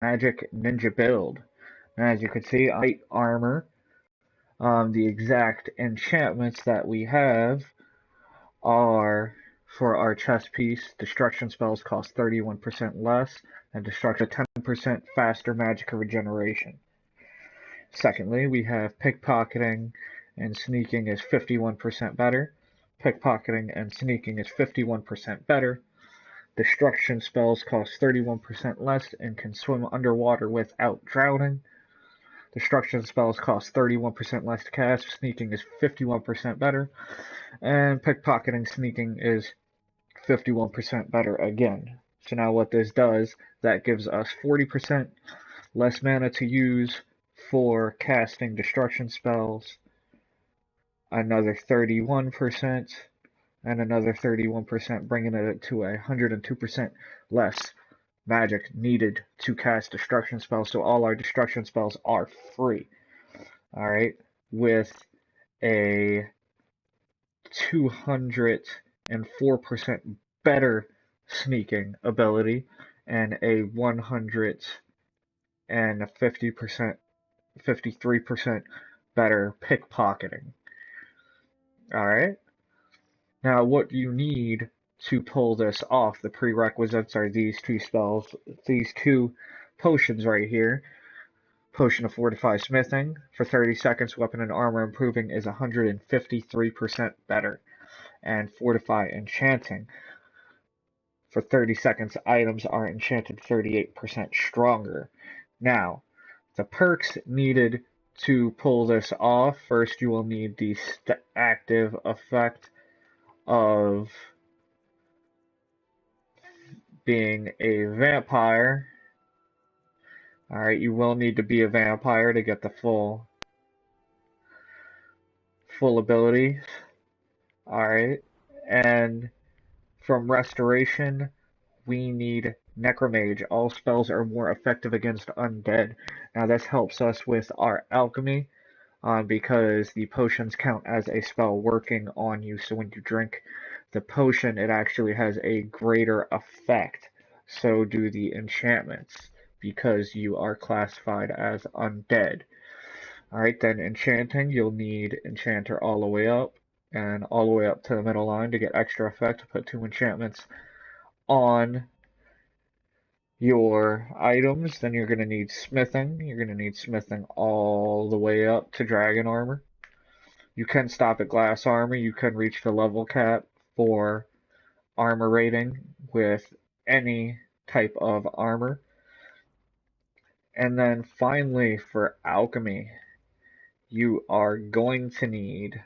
Magic Ninja build. As you can see, light armor. The exact enchantments that we have are for our chest piece. Destruction spells cost 31% less, and destruction 10% faster magic regeneration. Secondly, we have pickpocketing and sneaking is 51% better. Pickpocketing and sneaking is 51% better. Destruction spells cost 31% less and can swim underwater without drowning. Destruction spells cost 31% less to cast. Sneaking is 51% better. And pickpocketing sneaking is 51% better again. So now what this does, that gives us 40% less mana to use for casting destruction spells, another 31%, and another 31%, bringing it to 102% less magic needed to cast destruction spells. So all our destruction spells are free. Alright, with a 204% better sneaking ability and a 150%, 53% better pickpocketing. Alright, now what you need to pull this off, the prerequisites are these two spells, these two potions right here. Potion of Fortify Smithing. For 30 seconds, weapon and armor improving is 153% better. And Fortify Enchanting. For 30 seconds, items are enchanted 38% stronger. Now, the perks needed to pull this off, first you will need the active effect of being a vampire. Alright, you will need to be a vampire to get the full abilities. Alright, and from restoration, we need Necromage. All spells are more effective against undead. Now this helps us with our alchemy, because the potions count as a spell working on you. So when you drink the potion, it actually has a greater effect. So do the enchantments, because you are classified as undead. Alright, then enchanting, you'll need enchanter all the way up, and all the way up to the middle line to get extra effect. To put 2 enchantments on your items, then you're going to need smithing. You're going to need smithing all the way up to dragon armor. You can stop at glass armor. You can reach the level cap for armor rating with any type of armor. And then finally for alchemy, you are going to need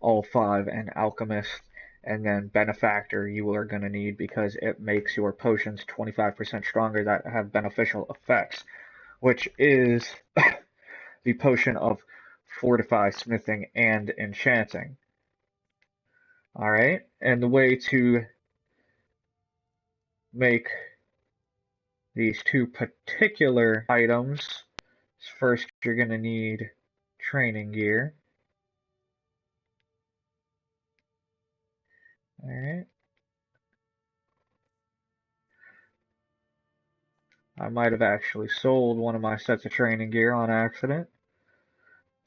all 5 and alchemist, and then benefactor you are going to need because it makes your potions 25% stronger that have beneficial effects, which is the potion of fortify, smithing, and enchanting. Alright, and the way to make these two particular items is first you're going to need training gear. Alright. I might have actually sold one of my sets of training gear on accident.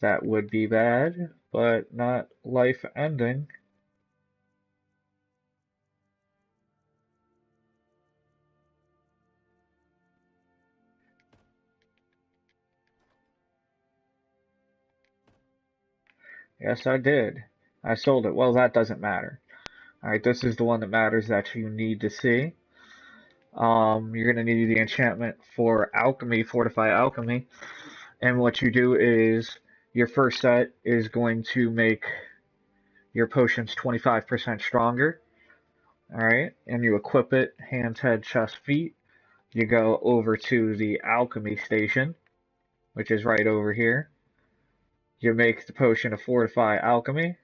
That would be bad, but not life-ending. Yes, I did. I sold it. Well, that doesn't matter. Alright, this is the one that matters that you need to see. You're going to need the enchantment for alchemy, fortify alchemy. And what you do is your first set is going to make your potions 25% stronger. Alright, and you equip it, hands, head, chest, feet. You go over to the alchemy station, which is right over here. You make the potion of fortify alchemy.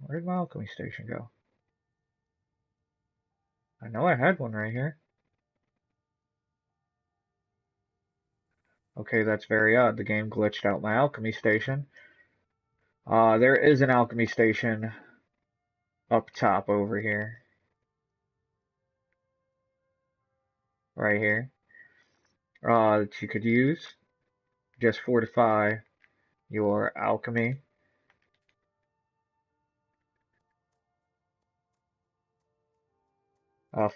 Where did my alchemy station go? I know I had one right here. Okay, that's very odd. The game glitched out my alchemy station. There is an alchemy station up top over here. Right here. that you could use. Just fortify your alchemy. Uh,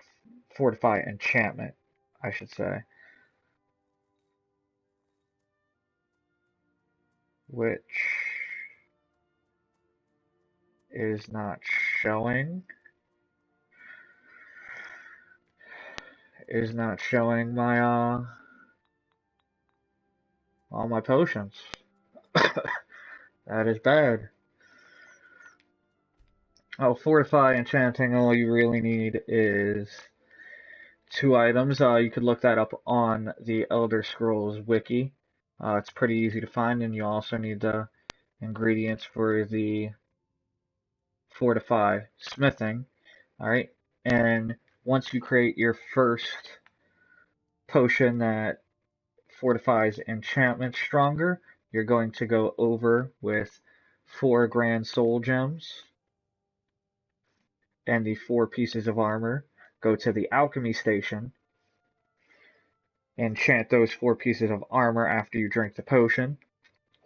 fortify enchantment, I should say. Which is not showing. Is not showing my all my potions. That is bad. Oh, fortify enchanting, all you really need is two items. You could look that up on the Elder Scrolls wiki. It's pretty easy to find, and you also need the ingredients for the fortify smithing. Alright, and once you create your first potion that fortifies enchantment stronger, you're going to go over with 4 grand soul gems and the 4 pieces of armor. Go to the alchemy station, enchant those 4 pieces of armor after you drink the potion,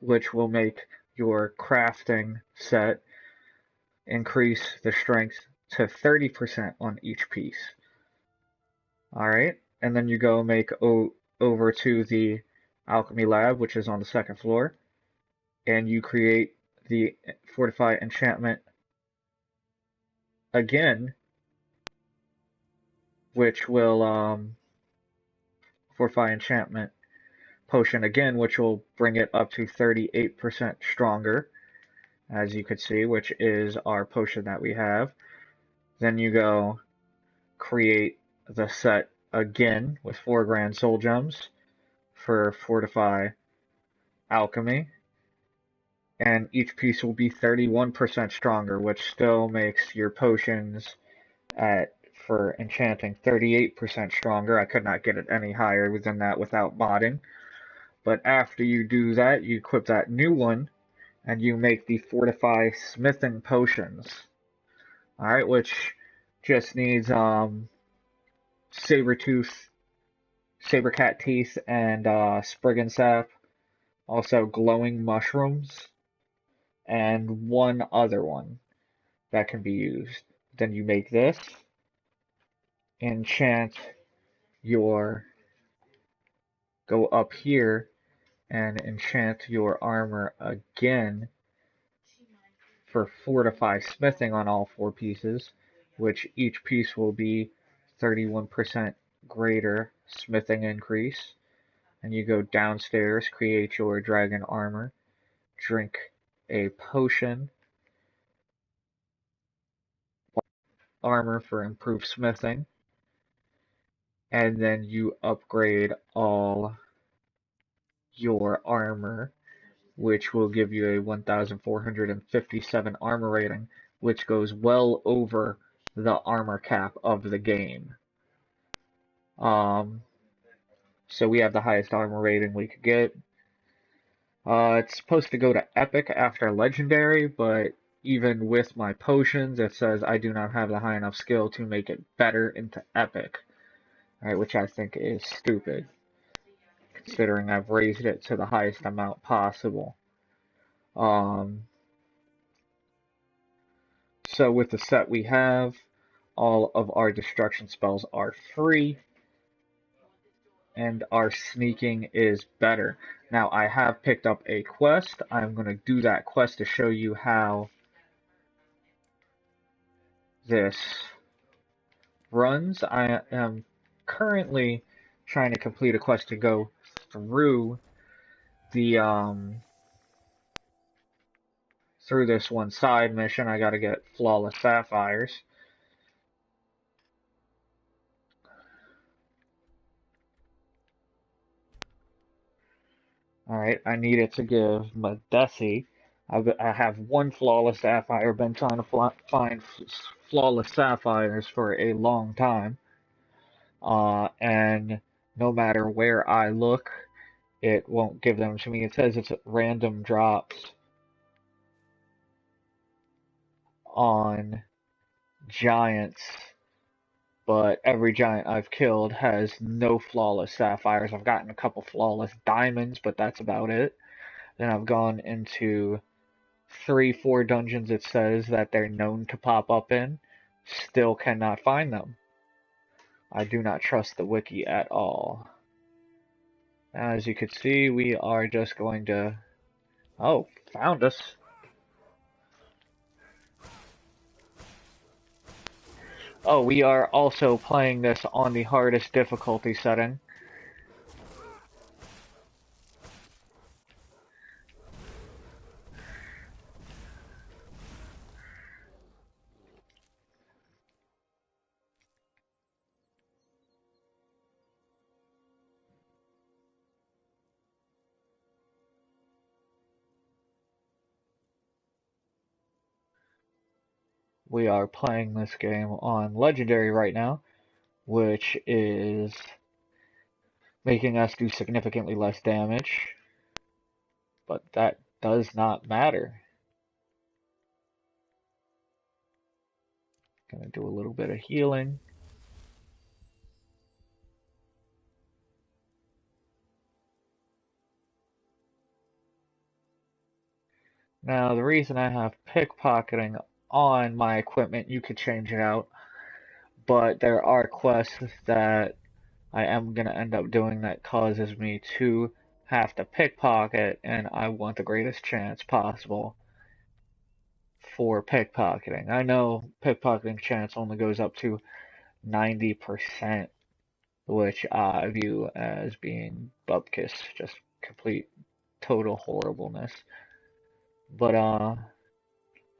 which will make your crafting set increase the strength to 30% on each piece. Alright, and then you go make over to the alchemy lab, which is on the second floor, and you create the fortify enchantment again, which will fortify enchantment potion again, which will bring it up to 38% stronger, as you could see, which is our potion that we have. Then you go create the set again with 4 grand soul gems for fortify alchemy, and each piece will be 31% stronger, which still makes your potions at for enchanting 38% stronger. I could not get it any higher than that without modding. But after you do that, you equip that new one and you make the fortify smithing potions. Alright, which just needs saber-tooth, saber-cat teeth, and spriggan sap. Also glowing mushrooms, and one other one that can be used. Then you make this, enchant your, go up here and enchant your armor again for fortify smithing on all 4 pieces, which each piece will be 31% greater smithing increase. And you go downstairs, create your dragon armor, drink a potion, armor for improved smithing, and then you upgrade all your armor, which will give you a 1,457 armor rating, which goes well over the armor cap of the game. Um, so we have the highest armor rating we could get. It's supposed to go to epic after legendary, but even with my potions, it says I do not have the high enough skill to make it better into epic, right? Which I think is stupid, considering I've raised it to the highest amount possible. Um, so with the set we have, all of our destruction spells are free, and our sneaking is better. Now, I have picked up a quest. I'm going to do that quest to show you how this runs. I am currently trying to complete a quest to go through the through this one side mission. I got to get flawless sapphires. Alright, I need it to give Madesi. I have one flawless sapphire. Been trying to find flawless sapphires for a long time. And no matter where I look, it won't give them to me. It says it's random drops on giants, but every giant I've killed has no flawless sapphires. I've gotten a couple flawless diamonds, but that's about it. Then I've gone into 3, 4 dungeons it says that they're known to pop up in. Still cannot find them. I do not trust the wiki at all. Now, as you can see, we are just going to... Oh, found us. Oh, we are also playing this on the hardest difficulty setting. We are playing this game on Legendary right now, which is making us do significantly less damage, but that does not matter. Gonna do a little bit of healing. Now, the reason I have pickpocketing on my equipment, you could change it out, but there are quests that I am going to end up doing that causes me to have to pickpocket, and I want the greatest chance possible for pickpocketing. I know pickpocketing chance only goes up to 90%, which I view as being bupkis, just complete, total horribleness. But,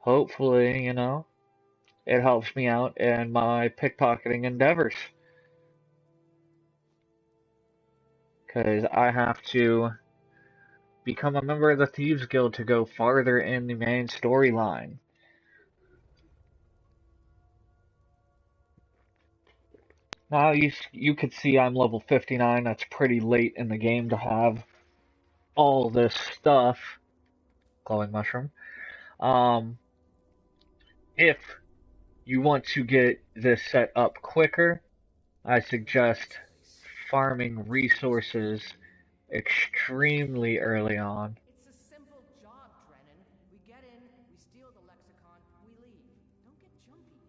hopefully, it helps me out in my pickpocketing endeavors. Because I have to become a member of the Thieves Guild to go farther in the main storyline. Now you could see I'm level 59. That's pretty late in the game to have all this stuff. Glowing mushroom. If you want to get this set up quicker, I suggest farming resources extremely early on. It's a simple job, Drennan. We get in, we steal the lexicon, we leave. Don't get jumpy.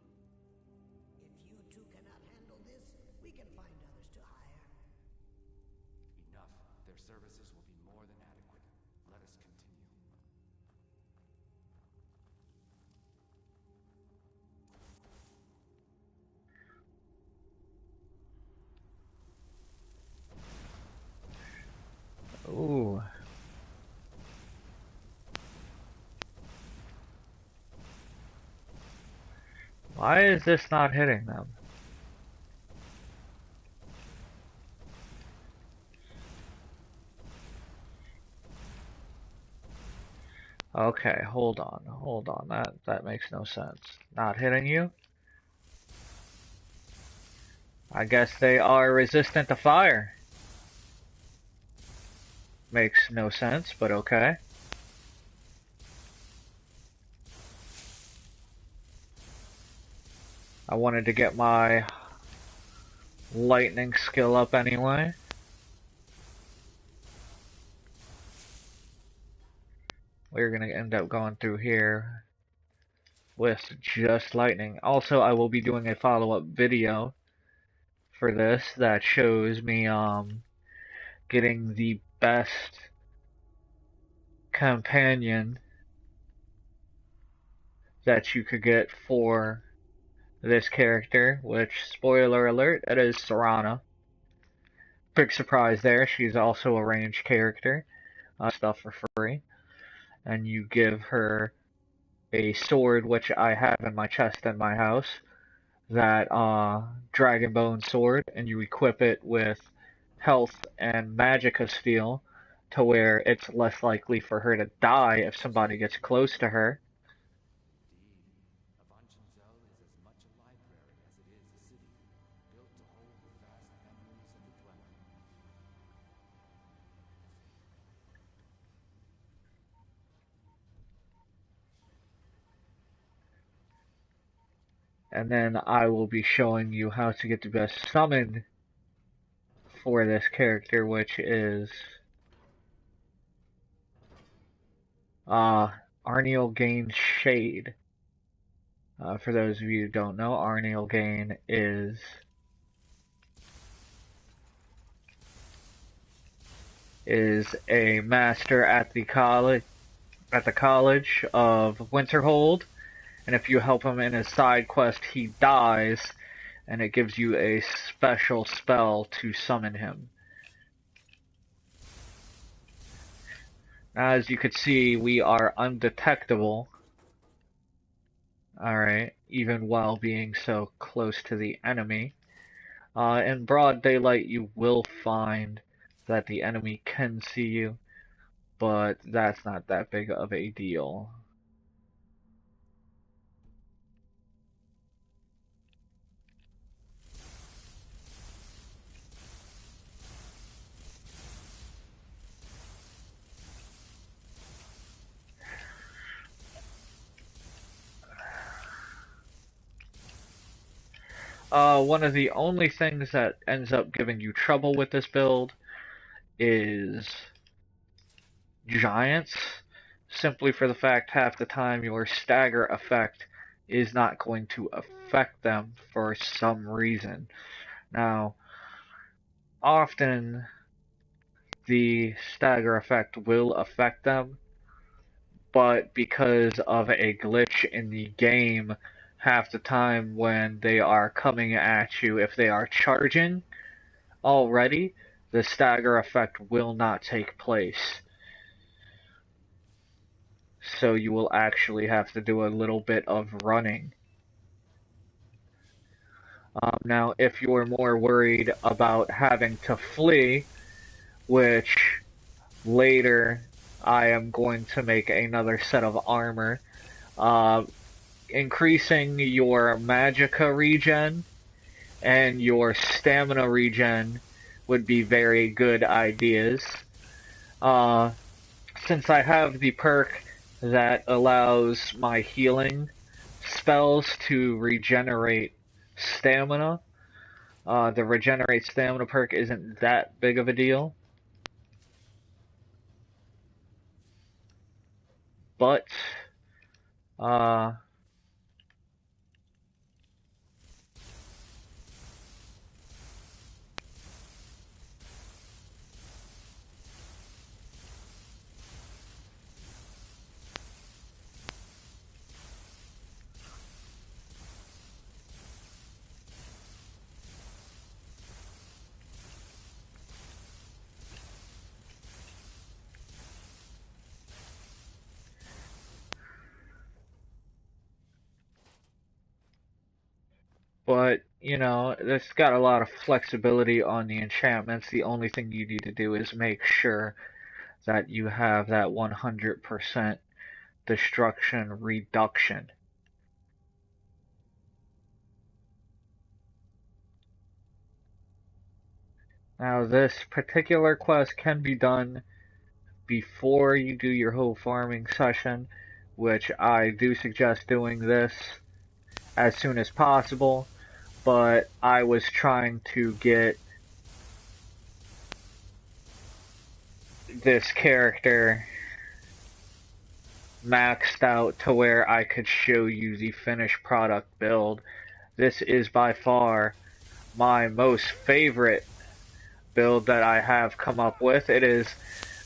If you two cannot handle this, we can find others to hire. Enough. Their services will be more than adequate. Let us continue. Ooh. Why is this not hitting them? Okay, hold on. That makes no sense. Not hitting you? I guess they are resistant to fire. Makes no sense, but okay. I wanted to get my lightning skill up anyway. We're gonna end up going through here with just lightning. Also, I will be doing a follow-up video for this that shows me getting the best companion that you could get for this character, which, spoiler alert, it is Serana. Big surprise there, she's also a ranged character. Stuff for free. And you give her a sword, which I have in my chest in my house, that dragon bone sword, and you equip it with health and magicka steel to where it's less likely for her to die if somebody gets close to her. Indeed, Avanchenzell is as much a library as it is a city, built to hold the vast memories of the dweller. and then I will be showing you how to get the best summon for this character, which is Arniel Gain Shade. For those of you who don't know, Arniel Gain is a master at the college of Winterhold, and if you help him in his side quest, he dies, and it gives you a special spell to summon him. As you can see, we are undetectable. Alright, even while being so close to the enemy. In broad daylight, you will find that the enemy can see you, but that's not that big of a deal. One of the only things that ends up giving you trouble with this build is giants, simply for the fact half the time your stagger effect is not going to affect them for some reason. Now, often the stagger effect will affect them, but because of a glitch in the game, half the time when they are coming at you, if they are charging already, the stagger effect will not take place. So you will actually have to do a little bit of running. Now, if you're more worried about having to flee, which later I am going to make another set of armor, increasing your magicka regen and your stamina regen would be very good ideas. Since I have the perk that allows my healing spells to regenerate stamina, the regenerate stamina perk isn't that big of a deal. But, uh, but, you know, it's got a lot of flexibility on the enchantments. The only thing you need to do is make sure that you have that 100% destruction reduction. Now, this particular quest can be done before you do your whole farming session, which I do suggest doing this as soon as possible, but I was trying to get this character maxed out to where I could show you the finished product build. This is by far my most favorite build that I have come up with. It is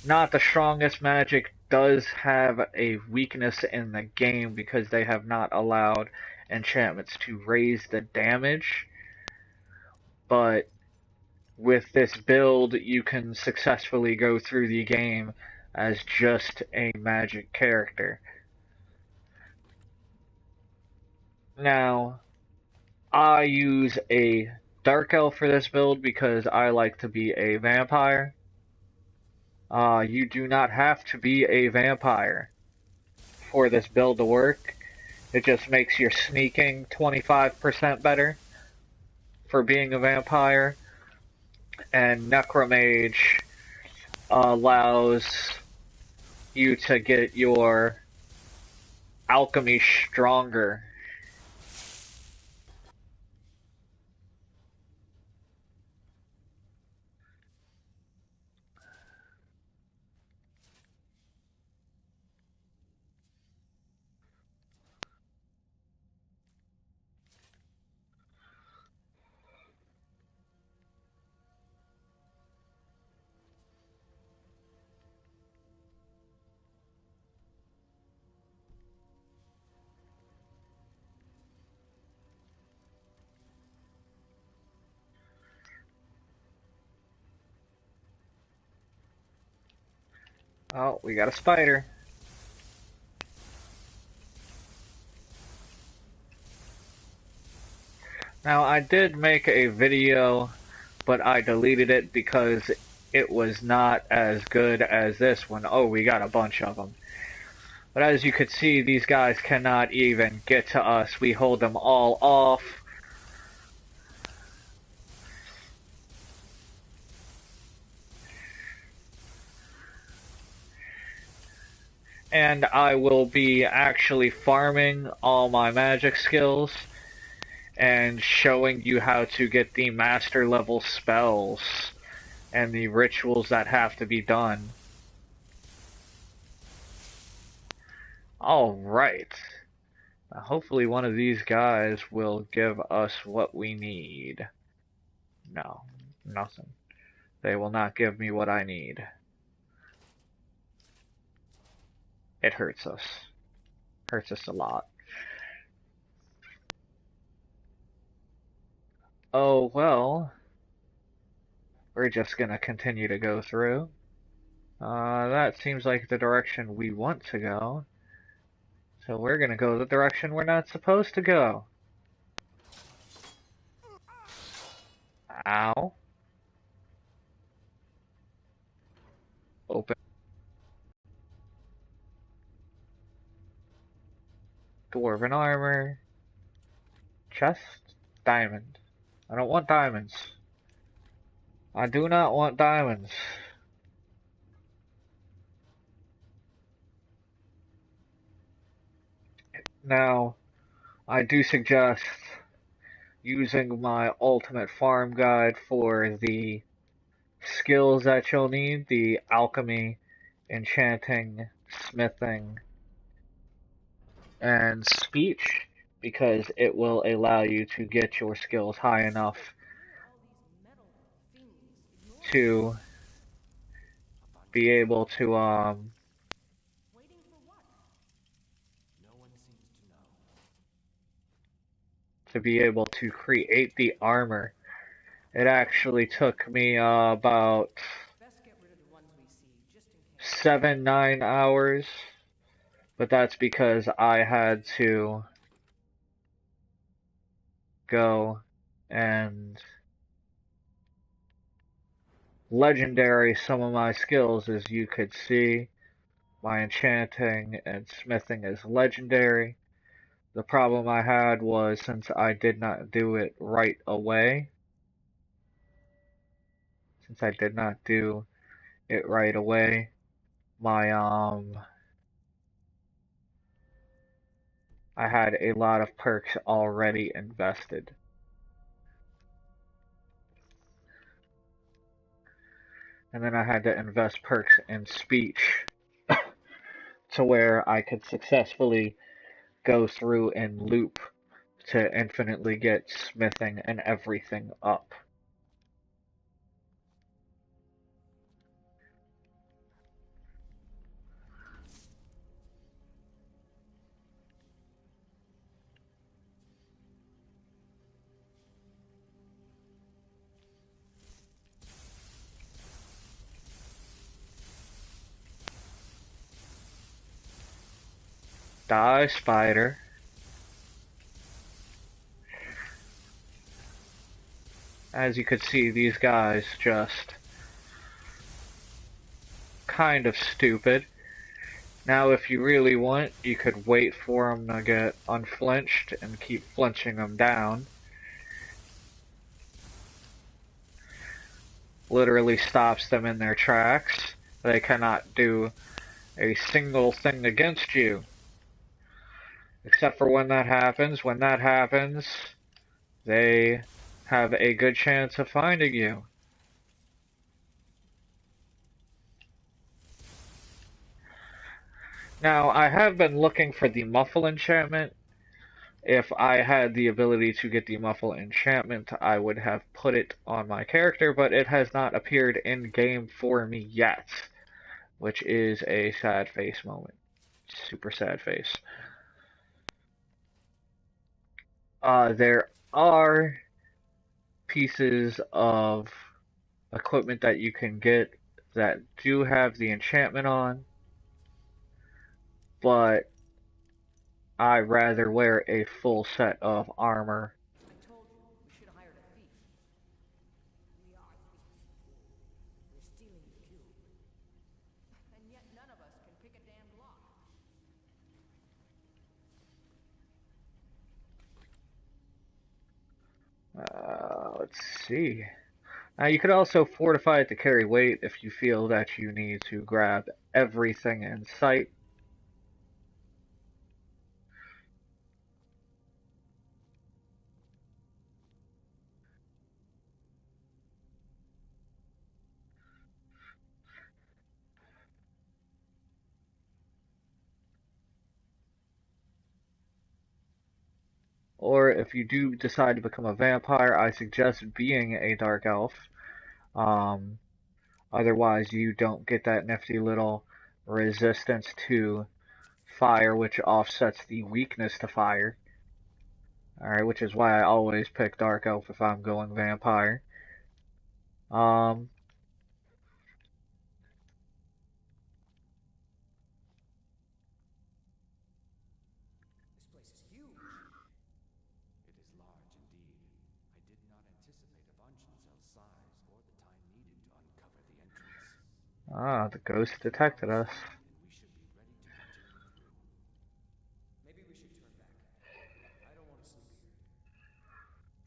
not the strongest. Magic does have a weakness in the game because they have not allowed enchantments to raise the damage, but with this build you can successfully go through the game as just a magic character. Now, I use a Dark Elf for this build because I like to be a vampire. You do not have to be a vampire for this build to work. It just makes your sneaking 25% better for being a vampire. And Necromage allows you to get your alchemy stronger. Oh, we got a spider. Now, I did make a video, but I deleted it because it was not as good as this one. Oh, we got a bunch of them. But as you could see, these guys cannot even get to us. We hold them all off. And I will be actually farming all my magic skills and showing you how to get the master level spells and the rituals that have to be done. Alright. Hopefully one of these guys will give us what we need. No, nothing. They will not give me what I need. It hurts us. Hurts us a lot. Oh, well. We're just gonna continue to go through. That seems like the direction we want to go. So we're gonna go the direction we're not supposed to go. Ow. Open. Dwarven armor. Chest. Diamond. I don't want diamonds. I do not want diamonds. Now, I do suggest using my ultimate farm guide for the skills that you'll need, the alchemy, enchanting, smithing, and speech, because it will allow you to get your skills high enough to be able to Waiting for what? No one seems to know. create the armor. It actually took me about Best get rid of the ones we see, just in case. 7-9 hours, but that's because I had to go and legendary some of my skills. As you could see, my enchanting and smithing is legendary. The problem I had was, since I did not do it right away, my I had a lot of perks already invested. And then I had to invest perks in speech to where I could successfully go through and loop to infinitely get smithing and everything up. Die, spider. As you could see, these guys just kind of stupid. Now, if you really want, you could wait for them to get unflinched and keep flinching them down. Literally stops them in their tracks. They cannot do a single thing against you. Except for when that happens. When that happens, they have a good chance of finding you. Now, I have been looking for the muffle enchantment. If I had the ability to get the muffle enchantment, I would have put it on my character, but it has not appeared in game for me yet, which is a sad face moment. Super sad face. There are pieces of equipment that you can get that do have the enchantment on. but I'd rather wear a full set of armor. I told you, we should have hired a thief. We are thieves, fool. We're stealing the cube. And yet none of us can pick a damn lock. Let's see. Now you could also fortify it to carry weight if you feel that you need to grab everything in sight. Or if you do decide to become a vampire, I suggest being a dark elf. Um, Otherwise, you don't get that nifty little resistance to fire, which offsets the weakness to fire. Alright, which is why I always pick dark elf if I'm going vampire. Um, This place is huge. It is large indeed. I did not anticipate a Bungeon's size or the time needed to uncover the entrance. the ghost detected us. And we should be ready to continue through. Maybe we should turn back. I don't want to sleep here.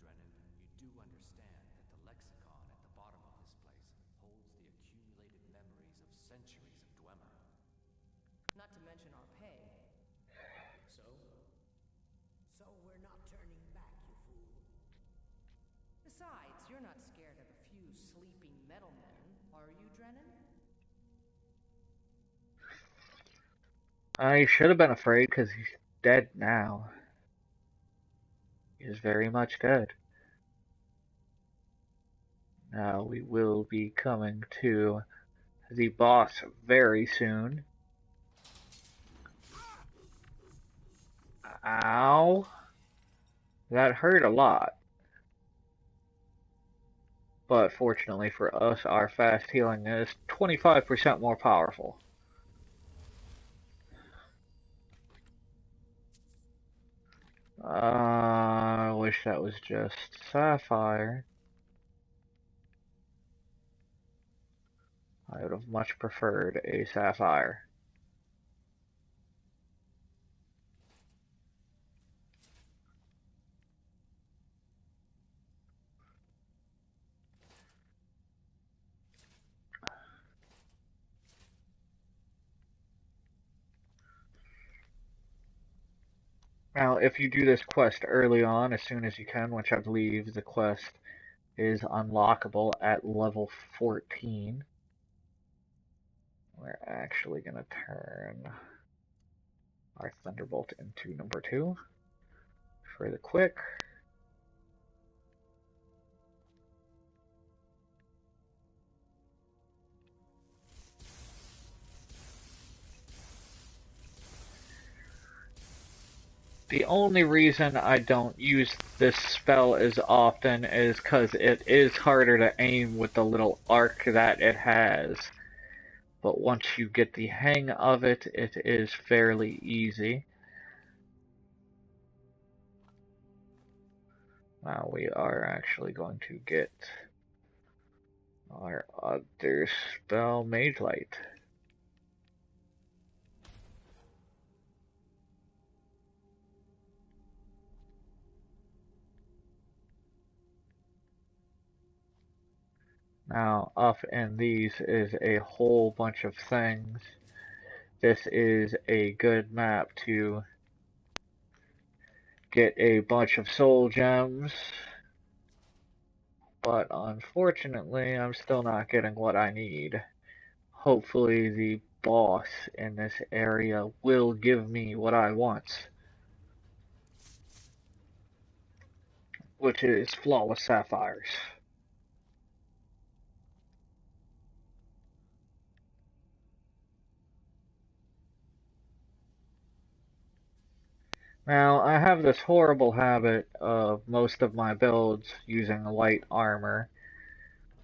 Drennan, you do understand that the lexicon at the bottom of this place holds the accumulated memories of centuries of Dwemer. Not to mention our pay. So? So we're not turning back, you fool. Besides, you're not scared of a few sleeping metal men, are you, Drennan? I should have been afraid because he's dead now. He is very much dead. Now we will be coming to the boss very soon. Ow. That hurt a lot. But fortunately for us, our fast healing is 25% more powerful. I wish that was just Sapphire. I would have much preferred a Sapphire. Now, if you do this quest early on, as soon as you can, which I believe the quest is unlockable at level 14, we're actually going to turn our Thunderbolt into number 2 for the quick. The only reason I don't use this spell as often is because it is harder to aim with the little arc that it has. But once you get the hang of it, it is fairly easy. Now we are actually going to get our other spell, Mage Light. Now, up in these is a whole bunch of things. This is a good map to get a bunch of soul gems. But unfortunately, I'm still not getting what I need. Hopefully the boss in this area will give me what I want, which is flawless sapphires. Now, I have this horrible habit of most of my builds using light armor,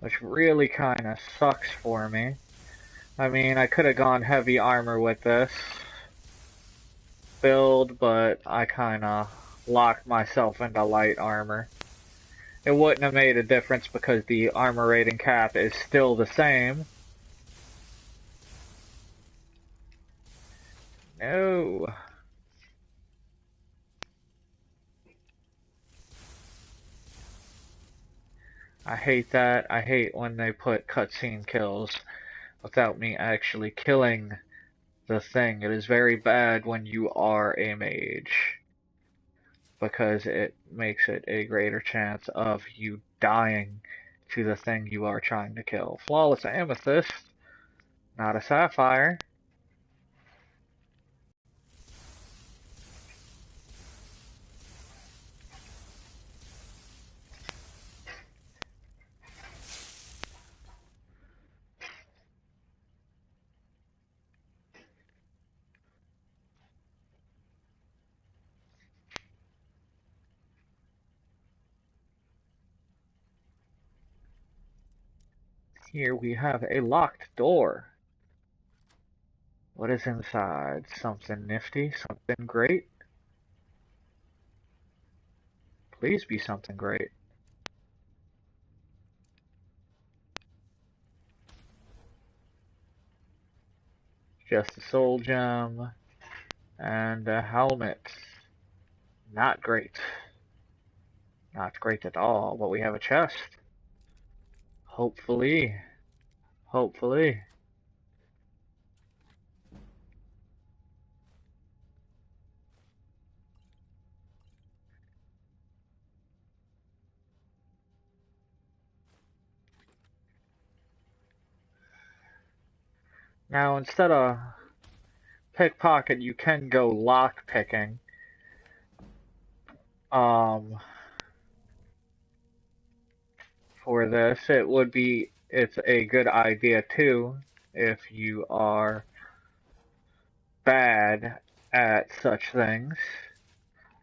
which really kind of sucks for me. I mean, I could have gone heavy armor with this, build, but I kinda locked myself into light armor. It wouldn't have made a difference because the armor rating cap is still the same. No. I hate that. I hate when they put cutscene kills without me actually killing the thing. It is very bad when you are a mage, because it makes it a greater chance of you dying to the thing you are trying to kill. Flawless Amethyst, not a sapphire. Here we have a locked door. What is inside? Something nifty? Something great? Please be something great. Just a soul gem and a helmet. Not great. Not great at all, but we have a chest. Hopefully. Hopefully. Now, instead of pickpocket, you can go lock picking. Um, for this, it's a good idea too if you are bad at such things.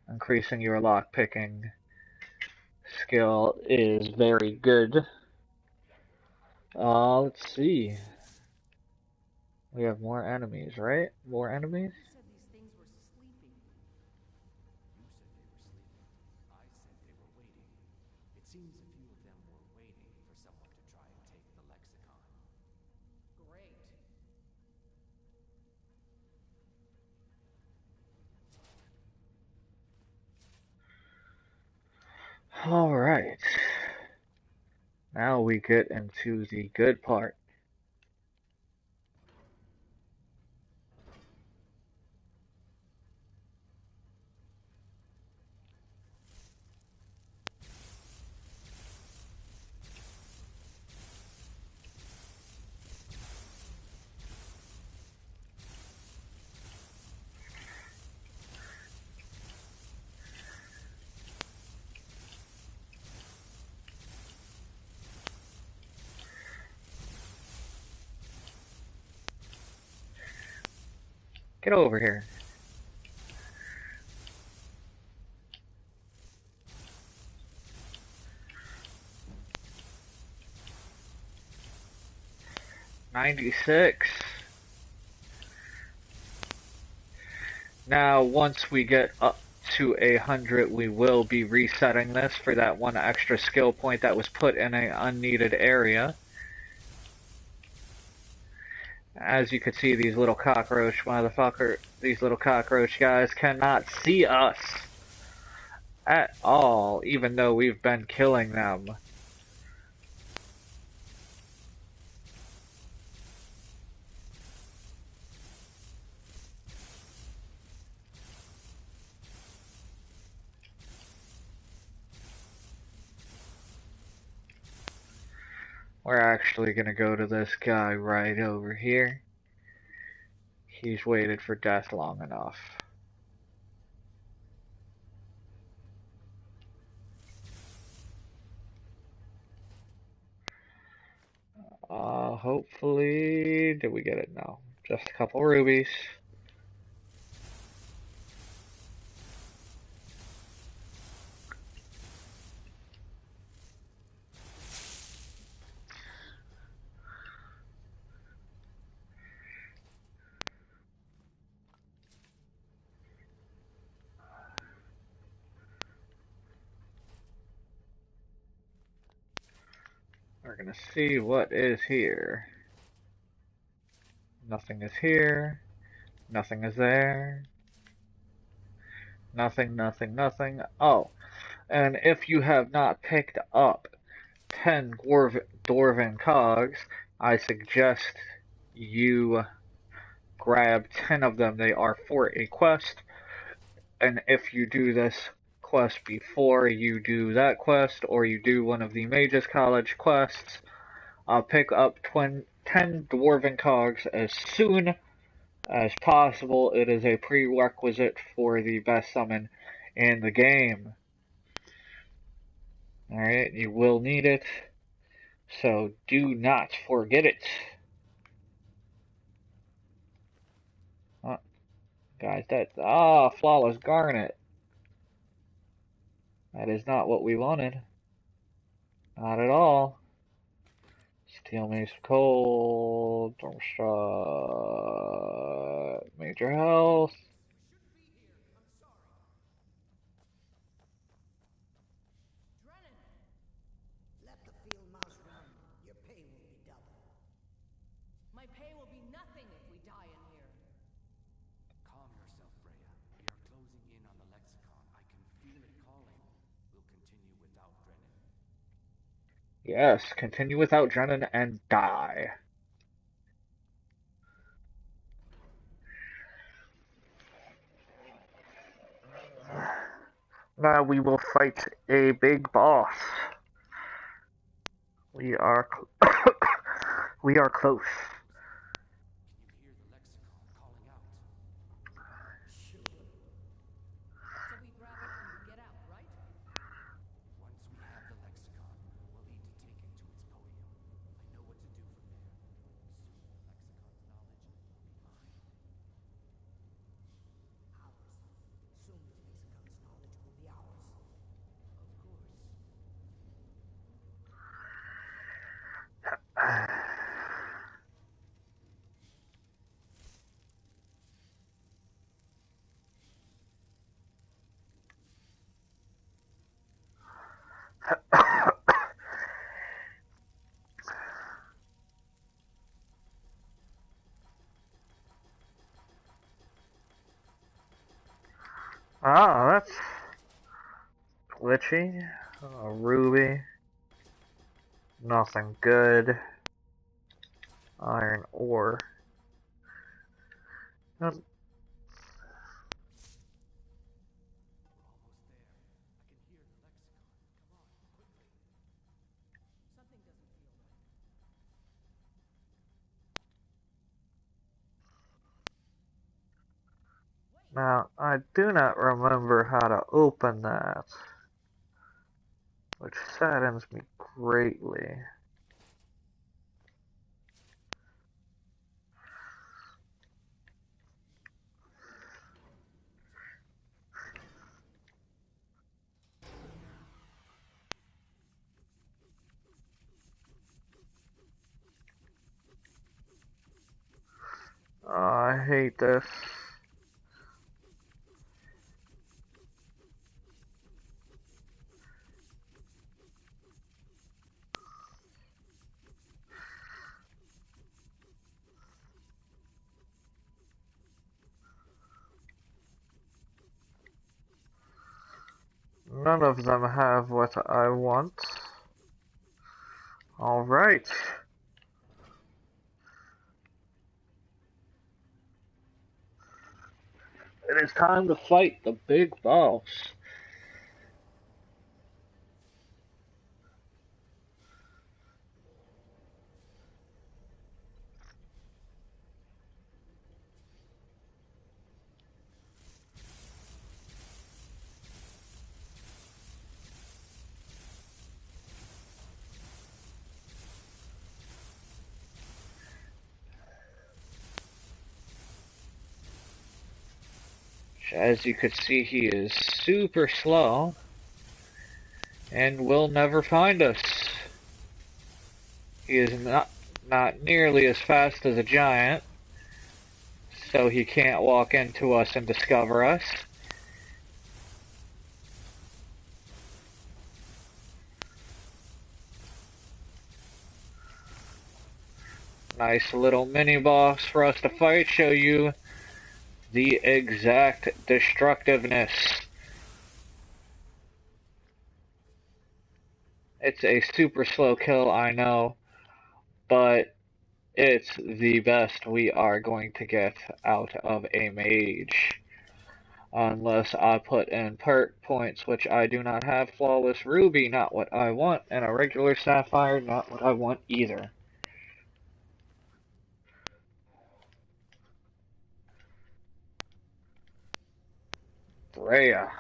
Increasing your lock picking skill is very good. Let's see. We have more enemies, right? More enemies? You said these things were sleeping. You said they were sleeping. I said they were waiting. It seems a few of them were waiting for someone to try and take the lexicon. Great. Alright. Now we get into the good part. Get over here. $96. Now, once we get up to 100, we will be resetting this for that one extra skill point that was put in an unneeded area. As you can see, these little cockroach these little cockroach guys cannot see us at all, even though we've been killing them. We're actually gonna go to this guy right over here. He's waited for death long enough. Hopefully, did we get it? No. Just a couple rubies. We're gonna see what is here. Nothing is here. Nothing is there. Nothing, nothing, nothing. Oh, and if you have not picked up 10 Dwarven Cogs, I suggest you grab 10 of them. They are for a quest, and if you do this quest before you do that quest, or you do one of the Mages College quests, pick up 10 Dwarven Cogs as soon as possible. It is a prerequisite for the best summon in the game. Alright, you will need it, so do not forget it. Oh, guys, Flawless Garnet. That is not what we wanted. Not at all. Steel Mace Cold, Stormstrike, Major Health. Drennan! Let the field mouse run. Your pay will be double. My pay will be nothing if we die in here. Calm yourself, Freya. We are closing in on the Lexicon. I can feel it calling. We'll continue without Drennan. Yes, continue without Drennan and die. Now we will fight a big boss. We are we are close. Can you hear the Lexicon calling out? Sure. So we grab it and get out, right? Once we have the Lexicon, we'll need to take it to its podium. I know what to do from there. Soon the Lexicon's knowledge will be mine. Ours. Soon the Lexicon's knowledge will be ours. Of course. Ah, that's glitchy. Ruby. Nothing good. Iron ore. We're almost there. I can hear the Lexicon. Come on, quickly. Something doesn't feel right. Now, I do not remember how to open that, which saddens me greatly. Oh, I hate this. None of them have what I want. Alright. It is time to fight the big boss. As you could see, he is super slow and will never find us. He is not nearly as fast as a giant, so he can't walk into us and discover us. Nice little mini boss for us to fight, show you the exact destructiveness. It's a super slow kill, I know, but it's the best we are going to get out of a mage. Unless I put in perk points, which I do not have. Flawless Ruby, not what I want, and a regular Sapphire, not what I want either. Freya.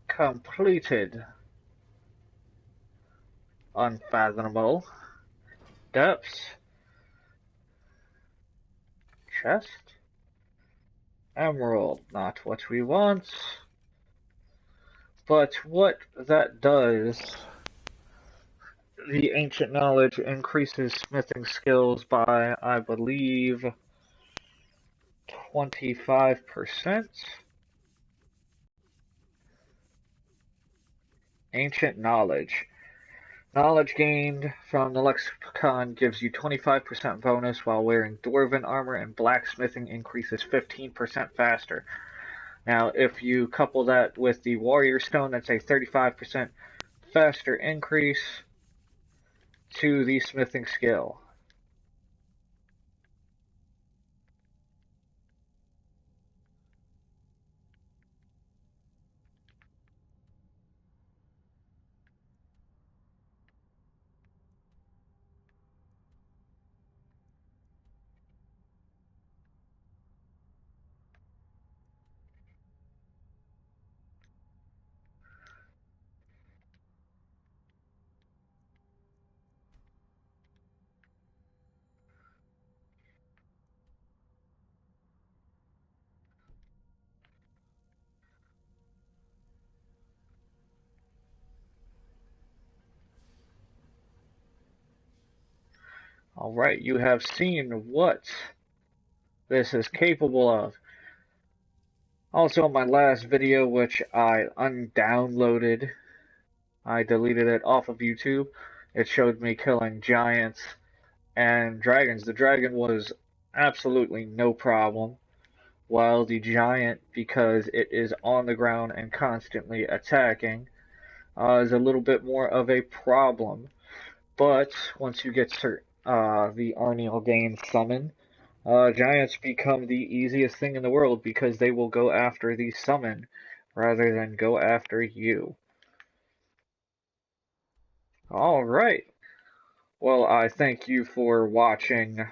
Completed. Unfathomable. Depths. Chest. Emerald. Not what we want. But what that does, the ancient knowledge increases smithing skills by, I believe, 25%. Ancient knowledge. Knowledge gained from the lexicon gives you 25% bonus while wearing dwarven armor, and blacksmithing increases 15% faster. Now, if you couple that with the warrior stone, that's a 35% faster increase to the smithing skill. Alright, you have seen what this is capable of. Also, in my last video, which I undownloaded, I deleted it off of YouTube, it showed me killing giants and dragons. The dragon was absolutely no problem, while the giant, because it is on the ground and constantly attacking, is a little bit more of a problem. But once you get the Arniel Gain summon, giants become the easiest thing in the world because they will go after the summon rather than go after you. Alright, well, I thank you for watching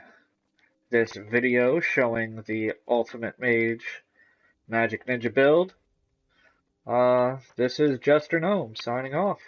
this video showing the Ultimate Mage Magic Ninja build. This is Jester Gnome signing off.